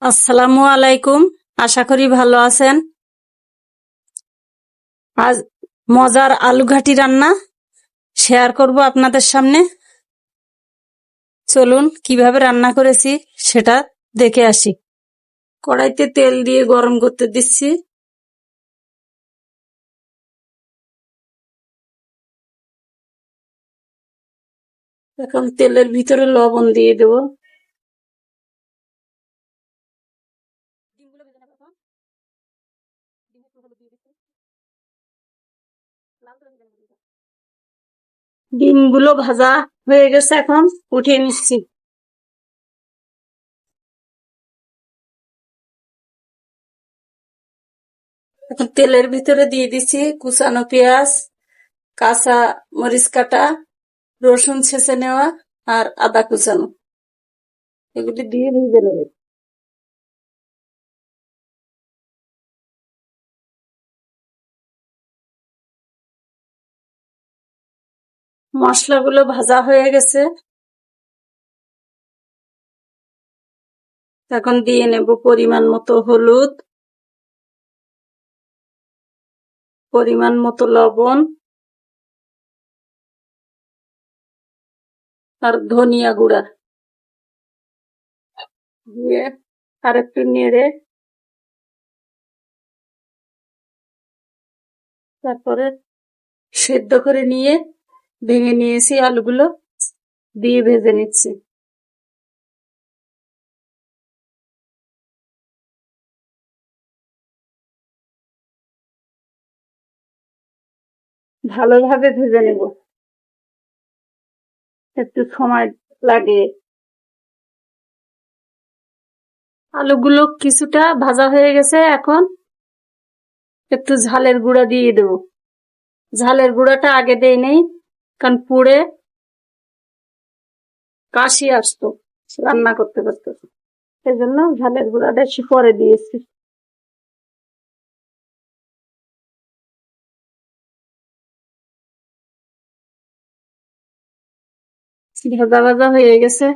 আসসালামু আলাইকুম। আশা করি ভালো আছেন। আজ মজার আলু ঘাটি রান্না শেয়ার করব আপনাদের সামনে। চলুন কিভাবে রান্না করেছি সেটা দেখে আসি। কড়াইতে তেল দিয়ে গরম করতে দিচ্ছি। এখন তেলের ভিতরে লবণ দিয়ে দেব। ডিমগুলো ভাজা হয়ে গেছে, এখন উঠিয়ে নিচ্ছি। এখন তেলের ভিতরে দিয়ে দিচ্ছি কুচানো পেঁয়াজ, কাঁচা মরিচ কাটা, রসুন ছেঁচে নেওয়া আর আদা কুচানো, এগুলি দিয়ে ভেজে নেবে। মশলাগুলো ভাজা হয়ে গেছে, এখন দিয়ে নেব পরিমাণ মতো হলুদ, পরিমাণ মতো লবণ আর ধনিয়া গুঁড়া দিয়ে আর একটু নেড়ে তারপরে সেদ্ধ করে নিয়ে ভেঙে নিয়েছি আলুগুলো দিয়ে ভেজে নিচ্ছি। ভালোভাবে ভেজে নেব, একটু সময় লাগে। আলুগুলো কিছুটা ভাজা হয়ে গেছে, এখন একটু ঝালের গুঁড়া দিয়ে দেব। ঝালের গুঁড়াটা আগে দেই নেই, কারণ পুড়ে কাশি আসতো রান্না করতে করতে, সেজন্য ঝালের গুঁড়াটা একটু পরে দিয়েছি। ভাজা ভাজা হয়ে গেছে,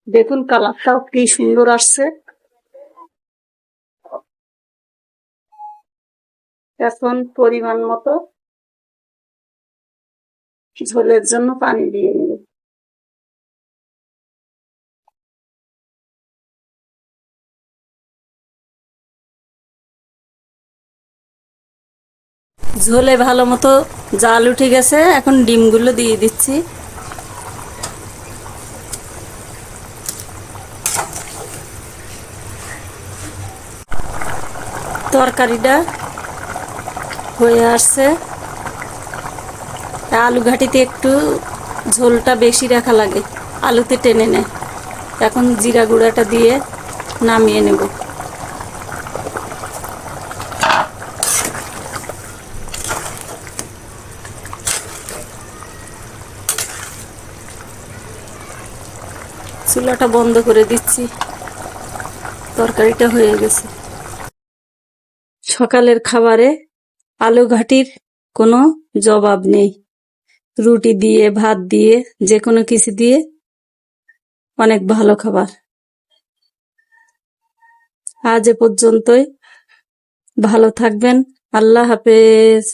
দেখুন কালারটাও কি সুন্দর আসছে। এখন পরিমাণ মতো ঝোলের জন্য পানি দিয়ে নেব। ঝোলে ভালো মতো জাল উঠে গেছে, এখন ডিমগুলো দিয়ে দিচ্ছি। তরকারিটা হয়ে আসছে। আলু ঘাটিতে একটু ঝোলটা বেশি রাখা লাগে, আলুতে টেনে নেয়। এখন জিরা গুঁড়াটা দিয়ে নামিয়ে নেব। চুলাটা বন্ধ করে দিচ্ছি, তরকারিটা হয়ে গেছে। সকালের খাবারে আলু ঘাটির কোনো জবাব নেই। রুটি দিয়ে, ভাত দিয়ে, যে কোনো কিছু দিয়ে অনেক ভালো খাবার। আজ এ পর্যন্তই, ভালো থাকবেন। আল্লাহ হাফেজ।